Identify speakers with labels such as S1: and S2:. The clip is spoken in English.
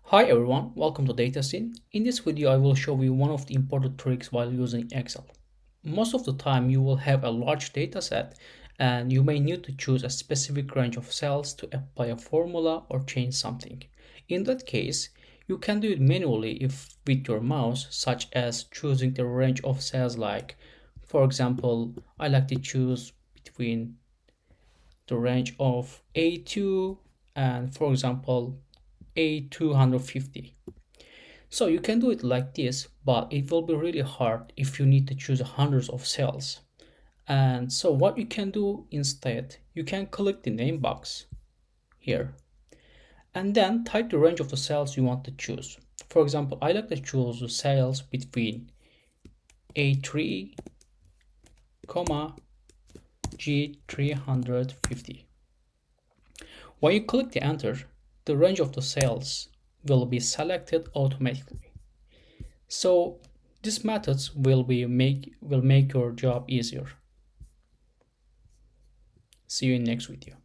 S1: Hi everyone, welcome to DataScene. In this video, I will show you one of the important tricks while using Excel. Most of the time, you will have a large data set and you may need to choose a specific range of cells to apply a formula or change something. In that case, you can do it manually if with your mouse, such as choosing the range of cells like, for example, I like to choose between the range of A2 and for example A250. So you can do it like this, but it will be really hard if you need to choose hundreds of cells. And so what you can do instead, you can click the name box here and then type the range of the cells you want to choose. For example, I like to choose the cells between A3, G350. When you click the enter, the range of the cells will be selected automatically. So these methods will make your job easier. See you in next video.